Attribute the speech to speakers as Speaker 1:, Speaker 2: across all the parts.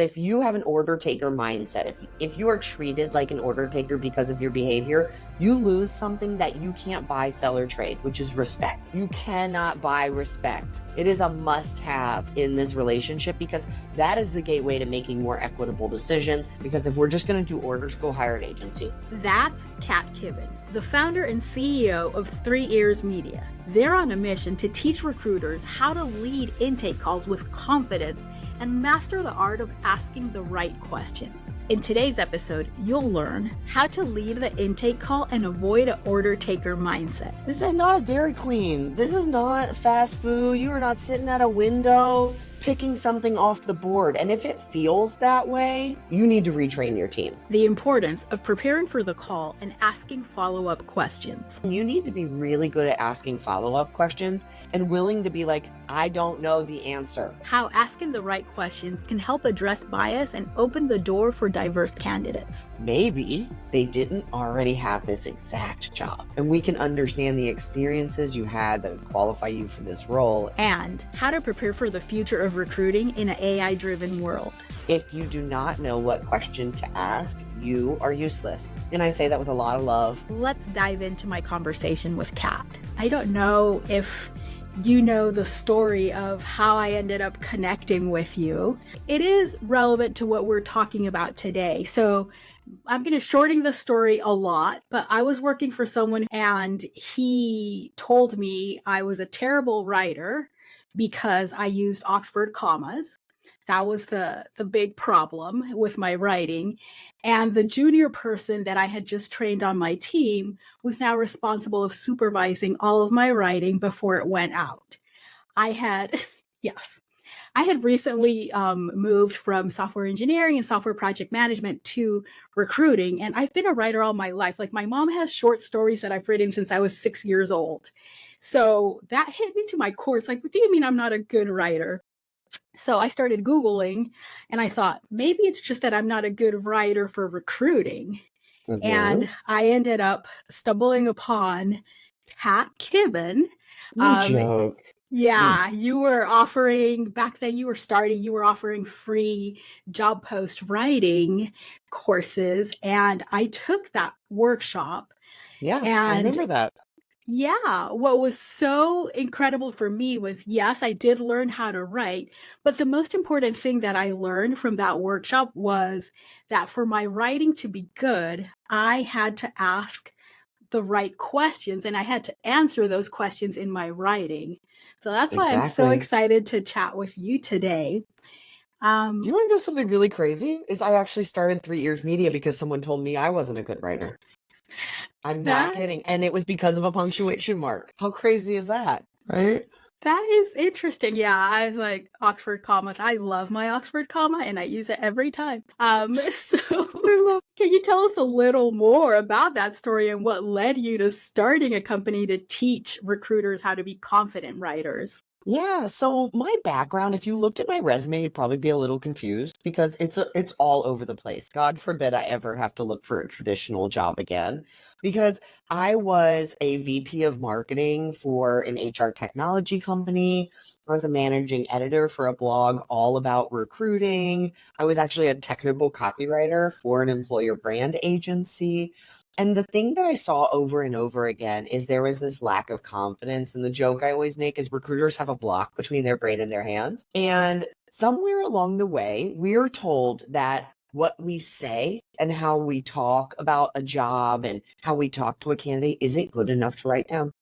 Speaker 1: If you have an order taker mindset, if you are treated like an order taker because of your behavior, you lose something that you can't buy, sell, or trade, which is respect. You cannot buy respect. It is a must-have in this relationship because that is the gateway to making more equitable decisions. Because if we're just going to do orders, go hire an agency.
Speaker 2: That's Kat Kibben, the founder and CEO of 3 Ears Media. They're on a mission to teach recruiters how to lead intake calls with confidence and master the art of asking the right questions. In today's episode, you'll learn how to lead the intake call and avoid an order taker mindset.
Speaker 1: This is not a Dairy Queen. This is not fast food. You are not sitting at a window picking something off the board. And if it feels that way, you need to retrain your team.
Speaker 2: The importance of preparing for the call and asking follow-up questions.
Speaker 1: You need to be really good at asking follow-up questions and willing to be like, I don't know the answer.
Speaker 2: How asking the right questions can help address bias and open the door for diverse candidates.
Speaker 1: Maybe they didn't already have this exact job, and we can understand the experiences you had that qualify you for this role.
Speaker 2: And how to prepare for the future of recruiting in an AI-driven world.
Speaker 1: If you do not know what question to ask, you are useless. And I say that with a lot of love.
Speaker 2: Let's dive into my conversation with Kat. I don't know if you know the story of how I ended up connecting with you. It is relevant to what we're talking about today. So I'm going to shorten the story a lot, but I was working for someone and he told me I was a terrible writer because I used Oxford commas. That was the big problem with my writing. And the junior person that I had just trained on my team was now responsible of supervising all of my writing before it went out. I had recently moved from software engineering and software project management to recruiting. And I've been a writer all my life. Like my mom has short stories that I've written since I was 6 years old. So that hit me to my core. It's like, what do you mean I'm not a good writer? So I started Googling and I thought, maybe it's just that I'm not a good writer for recruiting. Mm-hmm. And I ended up stumbling upon Kat Kibben.
Speaker 1: Joke.
Speaker 2: Yeah, you were offering, back then you were offering free job post writing courses. And I took that workshop.
Speaker 1: Yeah, I remember that.
Speaker 2: Yeah, what was so incredible for me was, yes, I did learn how to write, but the most important thing that I learned from that workshop was that for my writing to be good, I had to ask the right questions and I had to answer those questions in my writing. So that's why I'm so excited to chat with you today.
Speaker 1: Do you want to know something really crazy? Is I actually started 3 Ears Media because someone told me I wasn't a good writer. I'm not kidding. And it was because of a punctuation mark. How crazy is that? Right?
Speaker 2: That is interesting. Yeah, I was like, Oxford commas. I love my Oxford comma and I use it every time. So can you tell us a little more about that story and what led you to starting a company to teach recruiters how to be confident writers?
Speaker 1: Yeah, so my background, if you looked at my resume, you'd probably be a little confused because it's all over the place. God forbid I ever have to look for a traditional job again, because I was a VP of marketing for an HR technology company. I was a managing editor for a blog all about recruiting. I was actually a technical copywriter for an employer brand agency. And the thing that I saw over and over again is there was this lack of confidence. And the joke I always make is recruiters have a block between their brain and their hands. And somewhere along the way, we are told that what we say and how we talk about a job and how we talk to a candidate isn't good enough to write down.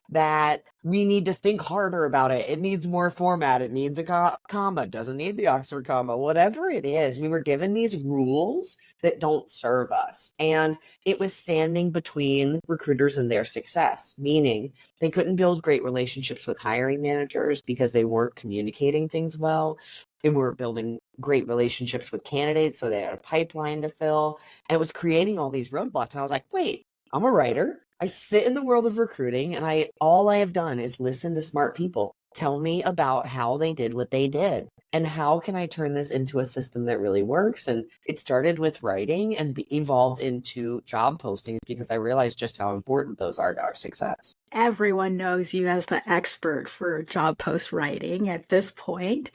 Speaker 1: That we need to think harder about it. It needs more format. It needs a comma. Doesn't need the Oxford comma. Whatever it is, we were given these rules that don't serve us. And it was standing between recruiters and their success, meaning they couldn't build great relationships with hiring managers because they weren't communicating things well. They weren't building great relationships with candidates, so they had a pipeline to fill. And it was creating all these roadblocks. And I was like, wait, I'm a writer. I sit in the world of recruiting and all I have done is listen to smart people tell me about how they did what they did and how can I turn this into a system that really works. And it started with writing and evolved into job postings because I realized just how important those are to our success.
Speaker 2: Everyone knows you as the expert for job post writing at this point.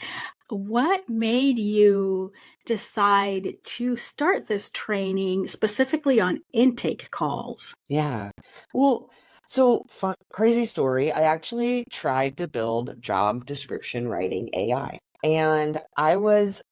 Speaker 2: What made you decide to start this training specifically on intake calls?
Speaker 1: Yeah. Well, so crazy story. I actually tried to build job description writing AI. And I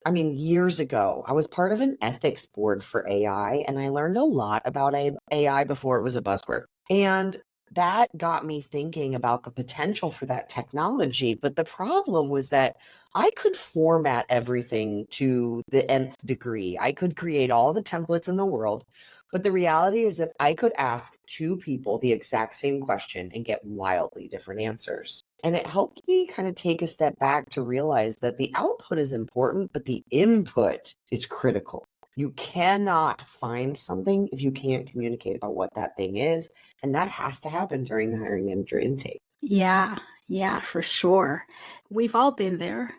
Speaker 1: mean, years ago, I was part of an ethics board for AI, and I learned a lot about AI before it was a buzzword. And that got me thinking about the potential for that technology. But the problem was that I could format everything to the nth degree. I could create all the templates in the world, but the reality is that I could ask two people the exact same question and get wildly different answers. And it helped me kind of take a step back to realize that the output is important, but the input is critical. You cannot find something if you can't communicate about what that thing is. And that has to happen during the hiring manager intake.
Speaker 2: Yeah, yeah, for sure. We've all been there.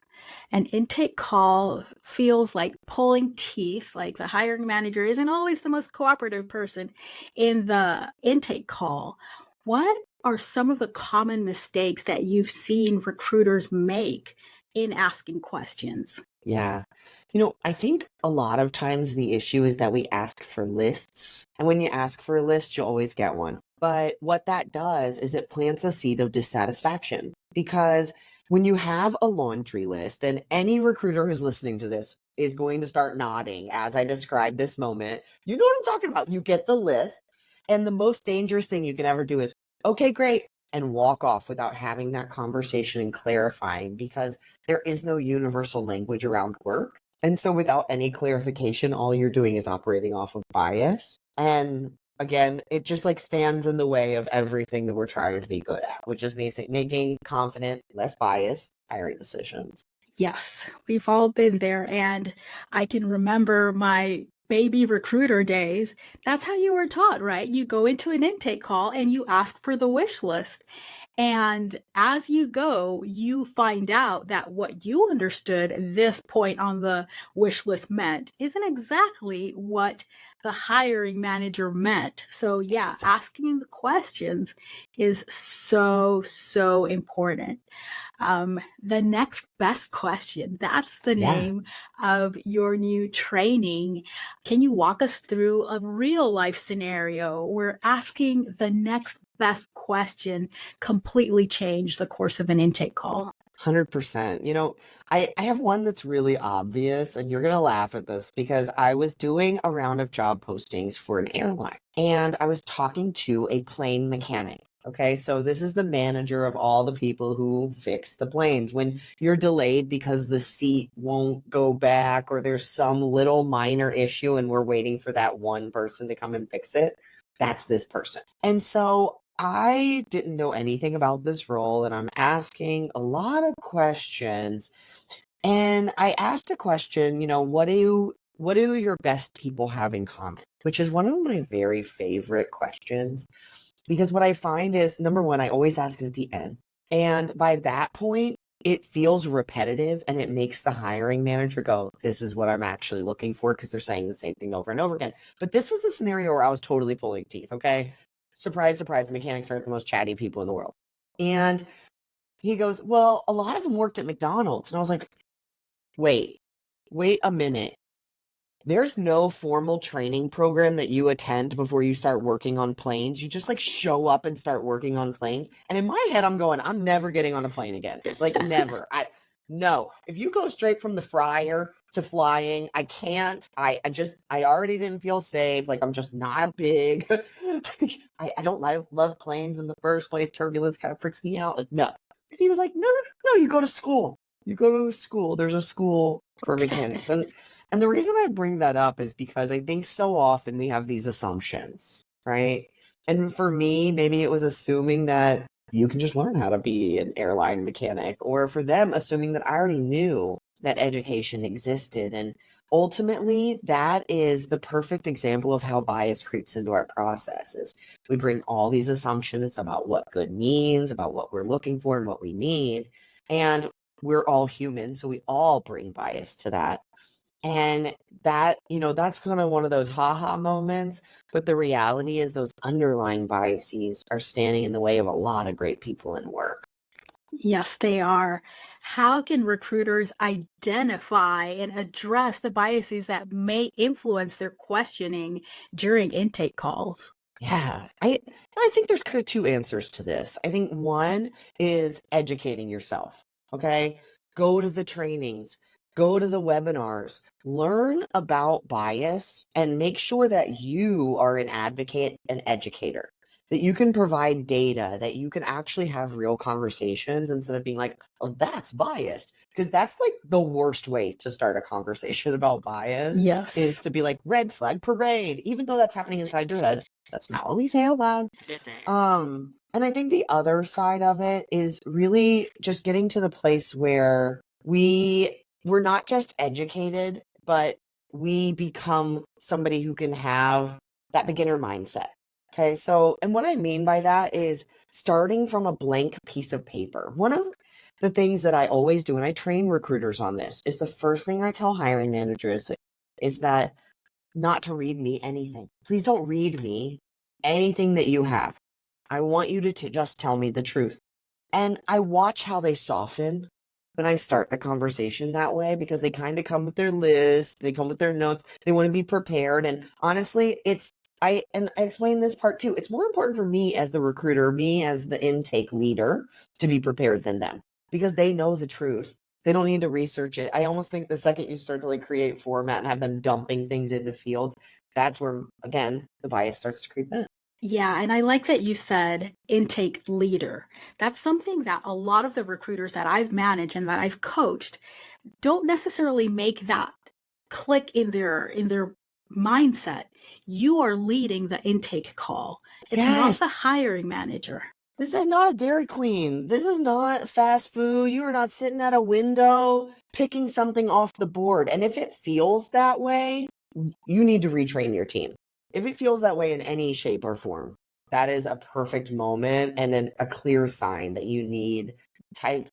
Speaker 2: An intake call feels like pulling teeth, like the hiring manager isn't always the most cooperative person in the intake call. What are some of the common mistakes that you've seen recruiters make in asking questions?
Speaker 1: Yeah. I think a lot of times the issue is that we ask for lists. And when you ask for a list, you'll always get one. But what that does is it plants a seed of dissatisfaction because when you have a laundry list, and any recruiter who's listening to this is going to start nodding as I describe this moment, you know what I'm talking about. You get the list, and the most dangerous thing you can ever do is, okay, great, and walk off without having that conversation and clarifying because there is no universal language around work. And so without any clarification, all you're doing is operating off of bias. And again, it just like stands in the way of everything that we're trying to be good at, which is making confident, less biased hiring decisions.
Speaker 2: Yes, we've all been there. And I can remember my baby recruiter days. That's how you were taught, right? You go into an intake call and you ask for the wish list. And as you go, you find out that what you understood at this point on the wish list meant isn't exactly what the hiring manager meant. So, yeah, asking the questions is so, so important. The next best question. That's the
Speaker 1: Yeah.
Speaker 2: name of your new training. Can you walk us through a real life scenario where asking the next best question completely changed the course of an intake call?
Speaker 1: 100%. I have one that's really obvious, and you're going to laugh at this because I was doing a round of job postings for an airline, and I was talking to a plane mechanic. Okay, so this is the manager of all the people who fix the planes. When you're delayed because the seat won't go back or there's some little minor issue and we're waiting for that one person to come and fix it, that's this person. And so I didn't know anything about this role, and I'm asking a lot of questions. And I asked a question, what do your best people have in common? Which is one of my very favorite questions because what I find is number one, I always ask it at the end. And by that point, it feels repetitive and it makes the hiring manager go, this is what I'm actually looking for because they're saying the same thing over and over again. But this was a scenario where I was totally pulling teeth. Okay. Surprise, surprise, mechanics aren't the most chatty people in the world. And he goes, well, a lot of them worked at McDonald's. And I was like, wait, wait a minute. There's no formal training program that you attend before you start working on planes. You just like show up and start working on planes. And in my head, I'm going, I'm never getting on a plane again. Like never. No. If you go straight from the fryer to flying, I can't. I already didn't feel safe. Like I'm just not big. I don't love planes in the first place. Turbulence kind of freaks me out. Like, no. He was like, no, no, no, no, you go to school. You go to a school. There's a school for mechanics. And the reason I bring that up is because I think so often we have these assumptions, right? And for me, maybe it was assuming that you can just learn how to be an airline mechanic, or for them, assuming that I already knew that education existed. And ultimately, that is the perfect example of how bias creeps into our processes. We bring all these assumptions about what good means, about what we're looking for and what we need. And we're all human, so we all bring bias to that. And that's kind of one of those haha moments. But the reality is those underlying biases are standing in the way of a lot of great people in work.
Speaker 2: Yes, they are. How can recruiters identify and address the biases that may influence their questioning during intake calls?
Speaker 1: Yeah, I think there's kind of two answers to this. I think one is educating yourself. Okay, go to the trainings, go to the webinars, learn about bias, and make sure that you are an advocate and educator. That you can provide data, that you can actually have real conversations instead of being like, "Oh, that's biased," because that's like the worst way to start a conversation about bias is
Speaker 2: Yes.
Speaker 1: to be like red flag parade, even though that's happening inside your head. That's not what we say out loud. And I think the other side of it is really just getting to the place where we're not just educated, but we become somebody who can have that beginner mindset. Okay. So, and what I mean by that is starting from a blank piece of paper. One of the things that I always do, and I train recruiters on this, is the first thing I tell hiring managers is that not to read me anything. Please don't read me anything that you have. I want you to just tell me the truth. And I watch how they soften when I start the conversation that way because they kind of come with their list, they come with their notes, they want to be prepared. And honestly, I explain this part too. It's more important for me as the recruiter, me as the intake leader to be prepared than them because they know the truth. They don't need to research it. I almost think the second you start to like create format and have them dumping things into fields, that's where again the bias starts to creep in.
Speaker 2: Yeah, and I like that you said intake leader. That's something that a lot of the recruiters that I've managed and that I've coached don't necessarily make that click in their mindset. You are leading the intake call. It's not
Speaker 1: Yes.
Speaker 2: the hiring manager.
Speaker 1: This is not a Dairy Queen. This is not fast food. You are not sitting at a window picking something off the board. And if it feels that way, you need to retrain your team. If it feels that way in any shape or form, that is a perfect moment and a clear sign that you need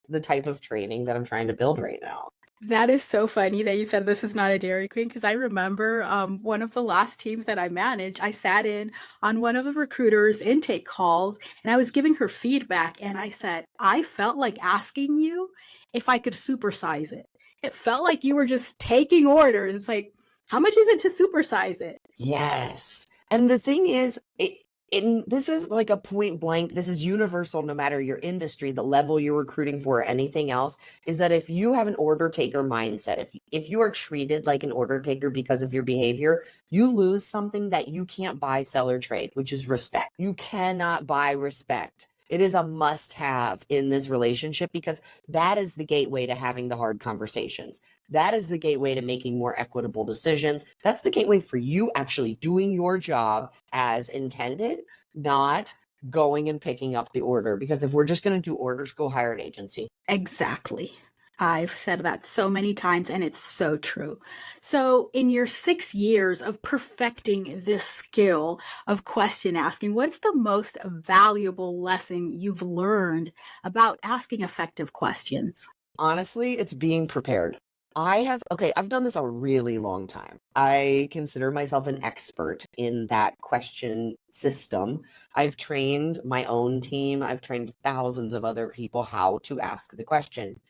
Speaker 1: the type of training that I'm trying to build right now.
Speaker 2: That is so funny that you said this is not a Dairy Queen because I remember one of the last teams that I managed, I sat in on one of the recruiters' intake calls and I was giving her feedback and I said, I felt like asking you if I could supersize it. It felt like you were just taking orders. It's like, how much is it to supersize it?
Speaker 1: Yes. And the thing is, this is like a point blank, this is universal no matter your industry, the level you're recruiting for, or anything else, is that if you have an order taker mindset, if you are treated like an order taker because of your behavior, you lose something that you can't buy, sell, or trade, which is respect. You cannot buy respect. It is a must have in this relationship because that is the gateway to having the hard conversations. That is the gateway to making more equitable decisions. That's the gateway for you actually doing your job as intended, not going and picking up the order. Because if we're just going to do orders, go hire an agency.
Speaker 2: Exactly. I've said that so many times, and it's so true. So, in your 6 years of perfecting this skill of question asking, what's the most valuable lesson you've learned about asking effective questions?
Speaker 1: Honestly, it's being prepared. I've done this a really long time. I consider myself an expert in that question system. I've trained my own team, I've trained thousands of other people how to ask the question.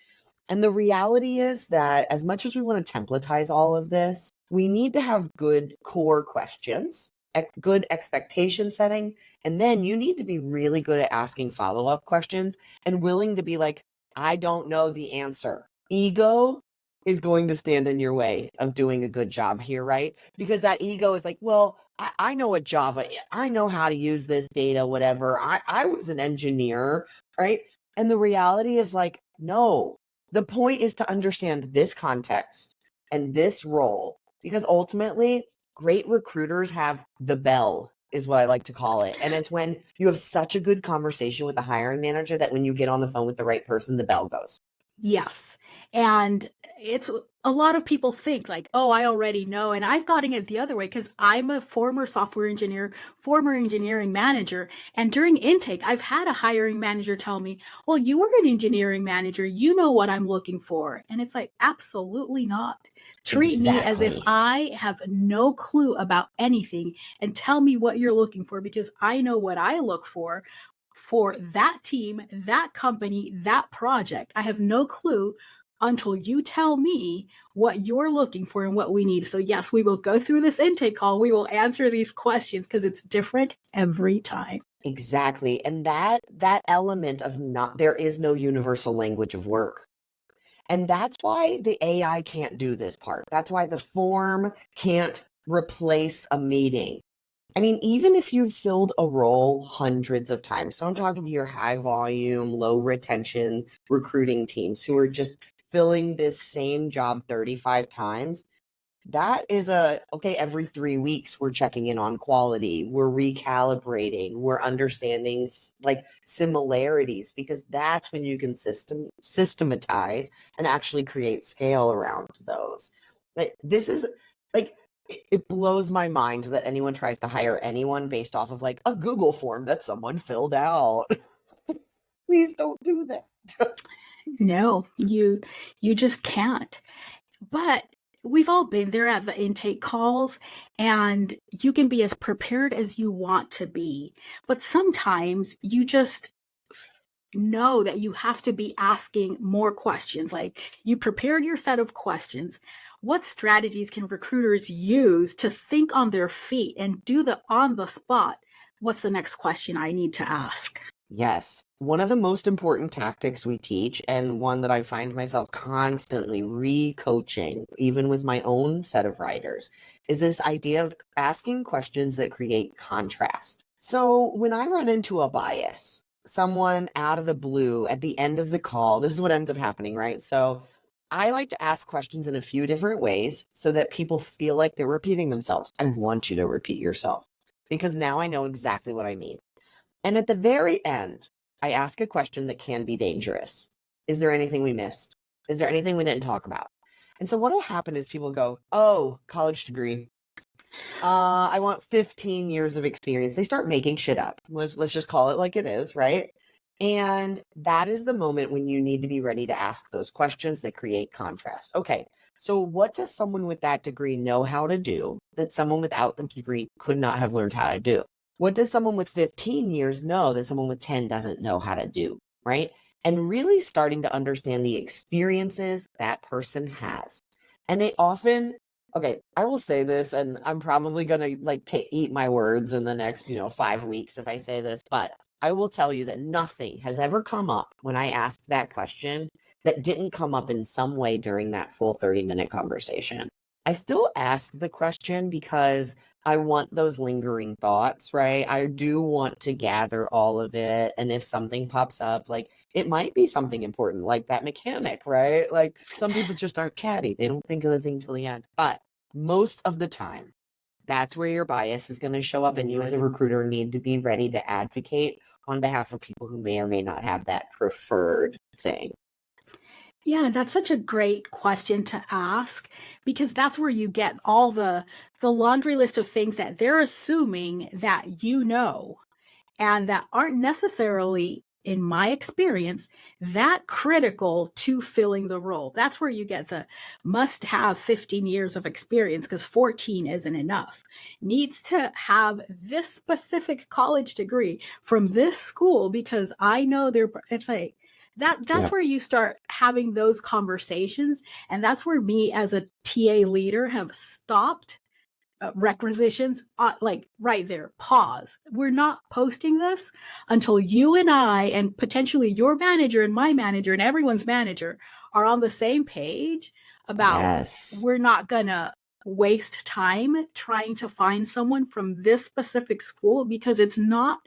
Speaker 1: And the reality is that as much as we want to templatize all of this, we need to have good core questions, good expectation setting, and then you need to be really good at asking follow-up questions and willing to be like, I don't know the answer. Ego is going to stand in your way of doing a good job here, right? Because that ego is like, well, I know what Java, I know how to use this data, whatever. I was an engineer, right? And the reality is like, no, the point is to understand this context and this role because ultimately, great recruiters have the bell, is what I like to call it. And it's when you have such a good conversation with the hiring manager that when you get on the phone with the right person, the bell goes.
Speaker 2: Yes. And it's a lot of people think like, oh, I already know. And I've gotten it the other way because I'm a former software engineer, former engineering manager. And during intake, I've had a hiring manager tell me, well, you were an engineering manager. You know what I'm looking for. And it's like, absolutely not. Treat me as if
Speaker 1: Exactly.
Speaker 2: I have no clue about anything and tell me what you're looking for because I know what I look for for that team, that company, that project. I have no clue until you tell me what you're looking for and what we need. So, yes, we will go through this intake call. We will answer these questions because it's different every time.
Speaker 1: Exactly. And that element of not there is no universal language of work. And that's why the AI can't do this part. That's why the form can't replace a meeting. I mean, even if you've filled a role hundreds of times, so I'm talking to your high volume, low retention recruiting teams who are just filling this same job 35 times, that is okay, every 3 weeks we're checking in on quality, we're recalibrating, we're understanding like similarities, because that's when you can systematize and actually create scale around those. Like, this is like, it blows my mind that anyone tries to hire anyone based off of like a Google form that someone filled out. Please don't do that.
Speaker 2: No, you just can't. But we've all been there at the intake calls, and you can be as prepared as you want to be. But sometimes you just know that you have to be asking more questions. Like, you prepared your set of questions. What strategies can recruiters use to think on their feet and do the on the spot? What's the next question I need to ask?
Speaker 1: Yes. One of the most important tactics we teach, and one that I find myself constantly re-coaching, even with my own set of writers, is this idea of asking questions that create contrast. So when I run into a bias, someone out of the blue at the end of the call, this is what ends up happening, right? So I like to ask questions in a few different ways so that people feel like they're repeating themselves. I want you to repeat yourself because now I know exactly what I mean. And at the very end, I ask a question that can be dangerous. Is there anything we missed? Is there anything we didn't talk about? And so what will happen is people go, oh, college degree. I want 15 years of experience. They start making shit up. Let's just call it like it is, right? And that is the moment when you need to be ready to ask those questions that create contrast. Okay, so what does someone with that degree know how to do that someone without the degree could not have learned how to do? What does someone with 15 years know that someone with 10 doesn't know how to do, right? And really starting to understand the experiences that person has. And they often, okay, I will say this, and I'm probably going to like eat my words in the next, 5 weeks if I say this, but I will tell you that nothing has ever come up when I asked that question that didn't come up in some way during that full 30-minute conversation. I still ask the question because I want those lingering thoughts, right? I do want to gather all of it. And if something pops up, like it might be something important, like that mechanic, right? Like some people just aren't catty. They don't think of the thing till the end. But most of the time, that's where your bias is going to show up. And you as a recruiter need to be ready to advocate on behalf of people who may or may not have that preferred thing.
Speaker 2: Yeah, that's such a great question to ask, because that's where you get all the laundry list of things that they're assuming that you know, and that aren't necessarily, in my experience, that critical to filling the role. That's where you get the must have 15 years of experience, because 14 isn't enough. Needs to have this specific college degree from this school because I know they're, it's like, that's
Speaker 1: Yeah.
Speaker 2: where you start having those conversations. And that's where me as a TA leader have stopped requisitions, like right there, pause. We're not posting this until you and I, and potentially your manager and my manager and everyone's manager, are on the same page about,
Speaker 1: Yes.
Speaker 2: we're not gonna waste time trying to find someone from this specific school because it's not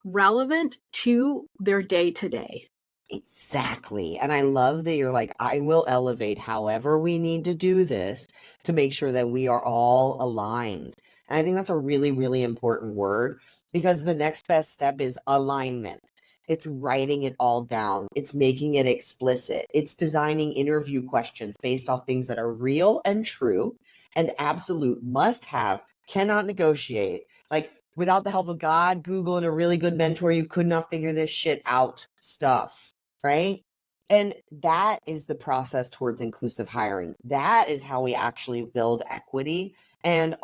Speaker 2: relevant to their day to day.
Speaker 1: Exactly. And I love that you're like, I will elevate however we need to do this to make sure that we are all aligned. And I think that's a really, really important word, because the next best step is alignment. It's writing it all down. It's making it explicit. It's designing interview questions based off things that are real and true and absolute must have, cannot negotiate. Like, without the help of God, Google, and a really good mentor, you could not figure this shit out stuff. Right? And that is the process towards inclusive hiring. That is how we actually build equity. And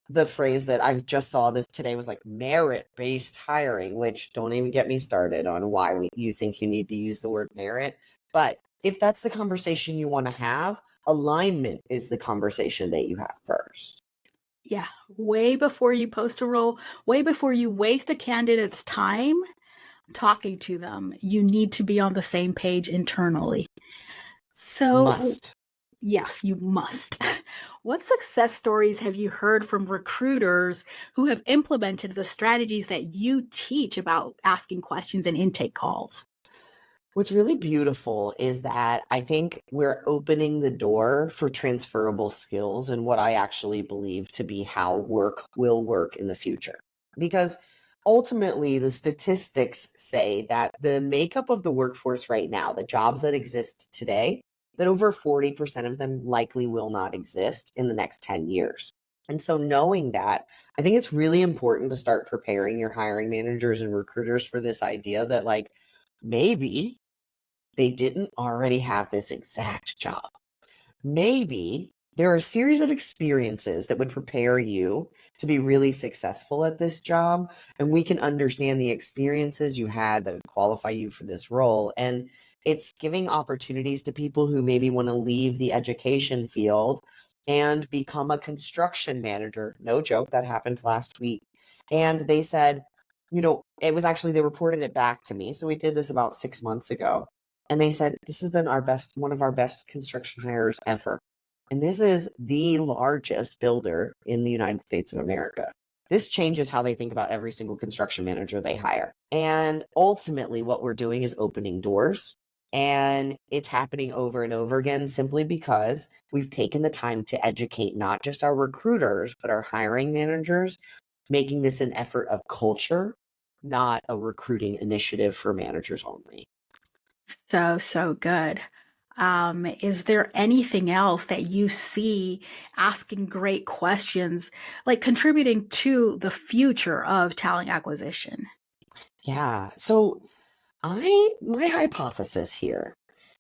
Speaker 1: the phrase that I just saw this today was like merit-based hiring, which don't even get me started on why you think you need to use the word merit. But if that's the conversation you want to have, alignment is the conversation that you have first.
Speaker 2: Yeah, way before you post a role, way before you waste a candidate's time talking to them, you need to be on the same page internally. So,
Speaker 1: Must.
Speaker 2: yes, you must. What success stories have you heard from recruiters who have implemented the strategies that you teach about asking questions and intake calls?
Speaker 1: What's really beautiful is that I think we're opening the door for transferable skills and what I actually believe to be how work will work in the future. Because ultimately, the statistics say that the makeup of the workforce right now, the jobs that exist today, that over 40% of them likely will not exist in the next 10 years. And so, knowing that, I think it's really important to start preparing your hiring managers and recruiters for this idea that, like, maybe they didn't already have this exact job. Maybe there are a series of experiences that would prepare you to be really successful at this job, and we can understand the experiences you had that would qualify you for this role. And it's giving opportunities to people who maybe want to leave the education field and become a construction manager. No joke, that happened last week. And they said, it was actually, they reported it back to me. So we did this about 6 months ago. And they said, this has been one of our best construction hires ever. And this is the largest builder in the United States of America. This changes how they think about every single construction manager they hire. And ultimately, what we're doing is opening doors. And it's happening over and over again simply because we've taken the time to educate not just our recruiters, but our hiring managers, making this an effort of culture, not a recruiting initiative for managers only.
Speaker 2: So, so good. Is there anything else that you see asking great questions, like contributing to the future of talent acquisition?
Speaker 1: Yeah. So my hypothesis here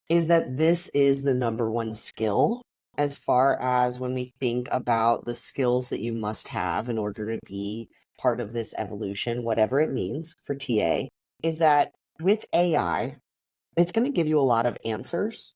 Speaker 1: is that this is the number one skill as far as when we think about the skills that you must have in order to be part of this evolution, whatever it means for TA, is that with AI, it's going to give you a lot of answers.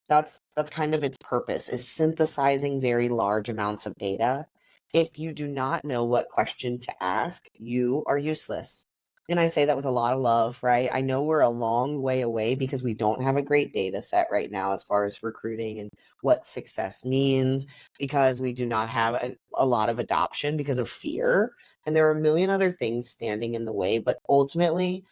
Speaker 1: That's kind of its purpose, is synthesizing very large amounts of data. If you do not know what question to ask, you are useless. And I say that with a lot of love, right? I know we're a long way away because we don't have a great data set right now as far as recruiting and what success means, because we do not have a lot of adoption because of fear. And there are a million other things standing in the way. But ultimately,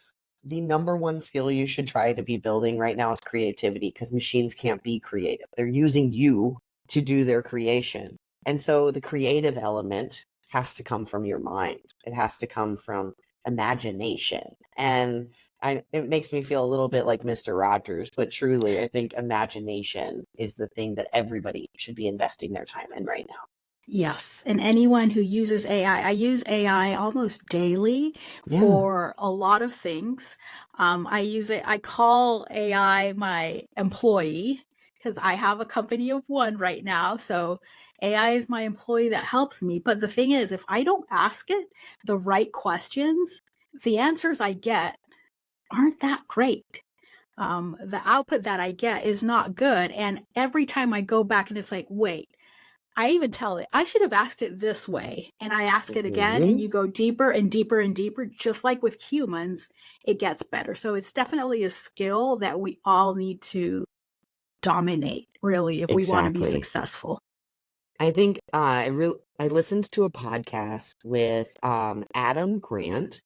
Speaker 1: the number one skill you should try to be building right now is creativity, because machines can't be creative. They're using you to do their creation. And so the creative element has to come from your mind. It has to come from imagination. And it makes me feel a little bit like Mr. Rogers, but truly, I think imagination is the thing that everybody should be investing their time in right now.
Speaker 2: Yes. And anyone who uses AI, I use AI almost daily
Speaker 1: Yeah.
Speaker 2: for a lot of things. I use it, I call AI my employee because I have a company of one right now. So AI is my employee that helps me. But the thing is, if I don't ask it the right questions, the answers I get aren't that great. The output that I get is not good. And every time I go back and it's like, wait, I even tell it, I should have asked it this way. And I ask it again, and
Speaker 1: Mhm.
Speaker 2: you go deeper and deeper and deeper. Just like with humans, it gets better. So it's definitely a skill that we all need to dominate, really, if we want to be
Speaker 1: Exactly.
Speaker 2: successful.
Speaker 1: I think I listened to a podcast with Adam Grant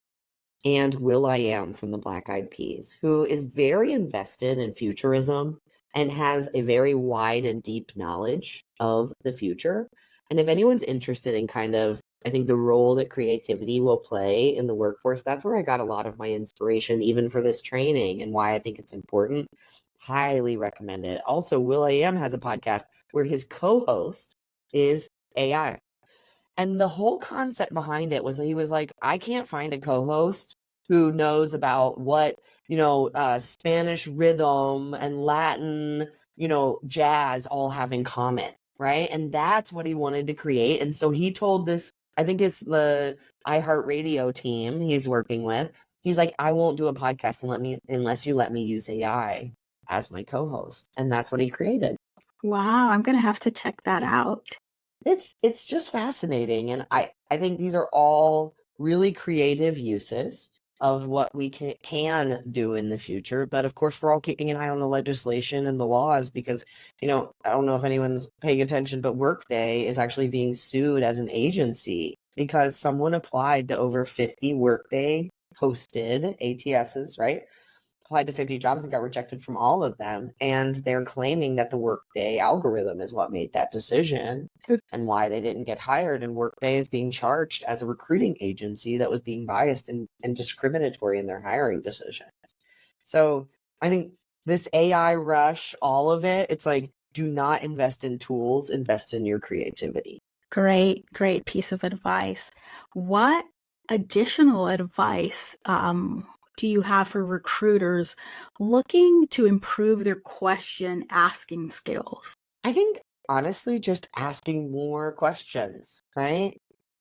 Speaker 1: and Will I Am from the Black Eyed Peas, who is very invested in futurism and has a very wide and deep knowledge of the future. And if anyone's interested in kind of, I think, the role that creativity will play in the workforce, that's where I got a lot of my inspiration, even for this training, and why I think it's important. Highly recommend it. Also, Will I Am has a podcast where his co-host is AI. And the whole concept behind it was he was like, I can't find a co-host who knows about what, Spanish rhythm and Latin, jazz all have in common, right? And that's what he wanted to create. And so he told this I think it's the iHeartRadio team he's working with. He's like, I won't do a podcast unless you let me use AI as my co-host. And that's what he created.
Speaker 2: Wow, I'm going to have to check that out.
Speaker 1: It's just fascinating. And I think these are all really creative uses of what we can do in the future. But of course, we're all keeping an eye on the legislation and the laws because, I don't know if anyone's paying attention, but Workday is actually being sued as an agency because someone applied to over 50 Workday hosted ATSs, right? Applied to 50 jobs and got rejected from all of them. And they're claiming that the Workday algorithm is what made that decision and why they didn't get hired. And Workday is being charged as a recruiting agency that was being biased and discriminatory in their hiring decisions. So I think this AI rush, all of it, it's like, do not invest in tools, invest in your creativity.
Speaker 2: Great piece of advice. What additional advice do you have for recruiters looking to improve their question asking skills?
Speaker 1: I think honestly, just asking more questions, right?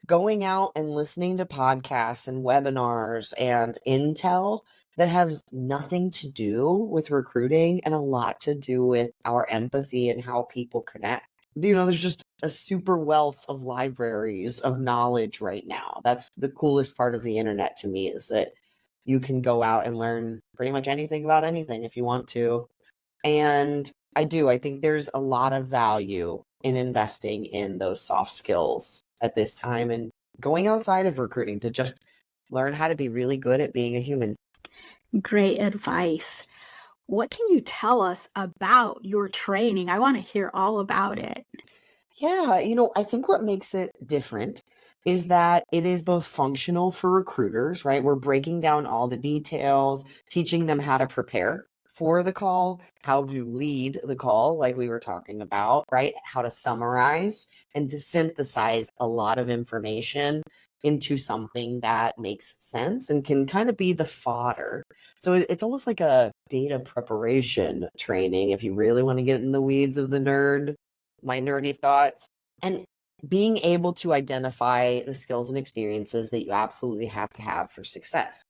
Speaker 1: Going out and listening to podcasts and webinars and intel that have nothing to do with recruiting and a lot to do with our empathy and how people connect. There's just a super wealth of libraries of knowledge right now. That's the coolest part of the internet to me, is that you can go out and learn pretty much anything about anything if you want to. And I think there's a lot of value in investing in those soft skills at this time and going outside of recruiting to just learn how to be really good at being a human.
Speaker 2: Great advice. What can you tell us about your training? I want to hear all about it.
Speaker 1: Yeah, I think what makes it different is that it is both functional for recruiters, right? We're breaking down all the details, teaching them how to prepare for the call, how to lead the call, like we were talking about, right? How to summarize and to synthesize a lot of information into something that makes sense and can kind of be the fodder. So it's almost like a data preparation training if you really want to get in the weeds of my nerdy thoughts. And being able to identify the skills and experiences that you absolutely have to have for success.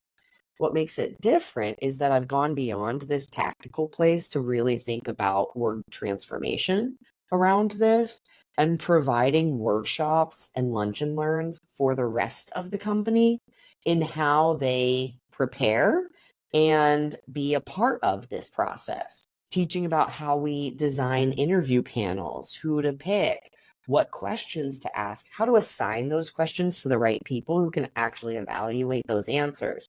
Speaker 1: What makes it different is that I've gone beyond this tactical place to really think about org transformation around this and providing workshops and lunch and learns for the rest of the company in how they prepare and be a part of this process. Teaching about how we design interview panels, who to pick, what questions to ask, how to assign those questions to the right people who can actually evaluate those answers.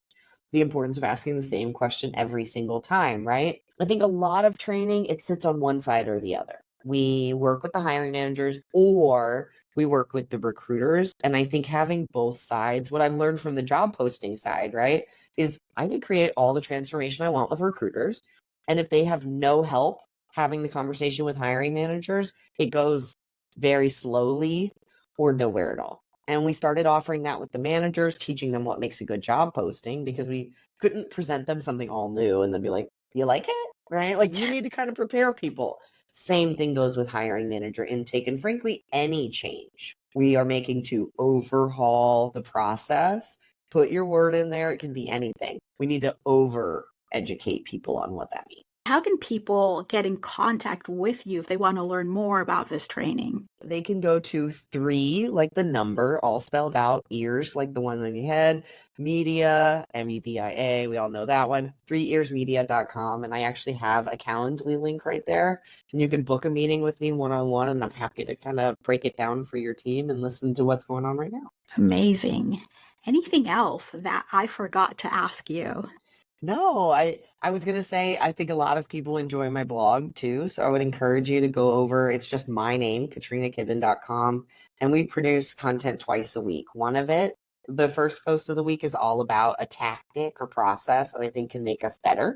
Speaker 1: The importance of asking the same question every single time, right? I think a lot of training, it sits on one side or the other. We work with the hiring managers or we work with the recruiters. And I think having both sides, what I've learned from the job posting side, right, is I can create all the transformation I want with recruiters. And if they have no help having the conversation with hiring managers, it goes very slowly or nowhere at all. And we started offering that with the managers, teaching them what makes a good job posting because we couldn't present them something all new and then be like, you like it? Right? Like you need to kind of prepare people. Same thing goes with hiring manager intake. And frankly, any change we are making to overhaul the process, put your word in there. It can be anything. We need to over educate people on what that means.
Speaker 2: How can people get in contact with you if they want to learn more about this training?
Speaker 1: They can go to 3, like the number, all spelled out, ears, like the one on your head, media, MEDIA, we all know that one, 3earsmedia.com. And I actually have a Calendly link right there. And you can book a meeting with me one-on-one, and I'm happy to kind of break it down for your team and listen to what's going on right now.
Speaker 2: Amazing. Anything else that I forgot to ask you?
Speaker 1: No, I was gonna say I think a lot of people enjoy my blog too, so I would encourage you to go over. It's just my name, KatrinaKibben.com, and we produce content twice a week. One of it, the first post of the week, is all about a tactic or process that I think can make us better,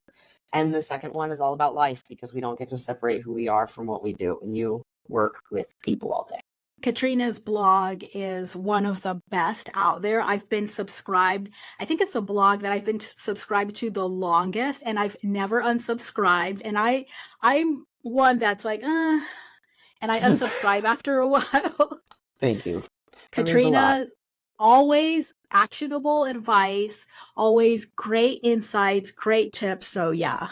Speaker 1: and the second one is all about life because we don't get to separate who we are from what we do, and you work with people all day.
Speaker 2: Katrina's blog is one of the best out there. I've been subscribed. I think it's a blog that I've been subscribed to the longest, and I've never unsubscribed. And I'm one that's like, and I unsubscribe after a while.
Speaker 1: Thank you. That means a lot.
Speaker 2: Katrina always actionable advice, always great insights, great tips. So yeah.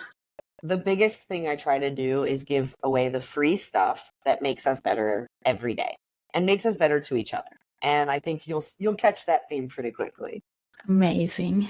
Speaker 1: The biggest thing I try to do is give away the free stuff that makes us better every day and makes us better to each other. And I think you'll catch that theme pretty quickly.
Speaker 2: Amazing.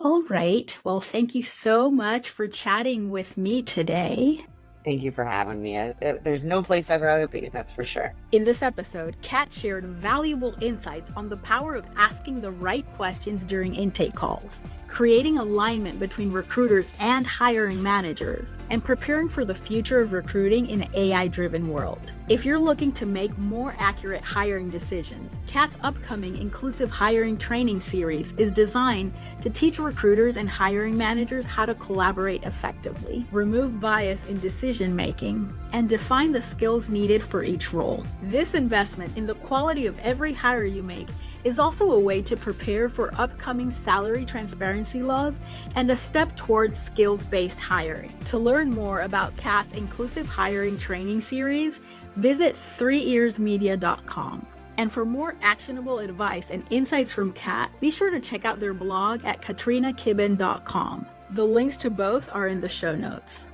Speaker 2: All right. Well, thank you so much for chatting with me today.
Speaker 1: Thank you for having me. There's no place I'd rather be, that's for sure.
Speaker 2: In this episode, Kat shared valuable insights on the power of asking the right questions during intake calls, creating alignment between recruiters and hiring managers, and preparing for the future of recruiting in an AI-driven world. If you're looking to make more accurate hiring decisions, Kat's upcoming Inclusive Hiring Training Series is designed to teach recruiters and hiring managers how to collaborate effectively, remove bias in decision-making, and define the skills needed for each role. This investment in the quality of every hire you make is also a way to prepare for upcoming salary transparency laws and a step towards skills-based hiring. To learn more about Kat's Inclusive Hiring Training Series, visit 3earsmedia.com. And for more actionable advice and insights from Kat, be sure to check out their blog at katrinakibben.com. The links to both are in the show notes.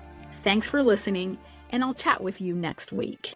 Speaker 2: Thanks for listening, and I'll chat with you next week.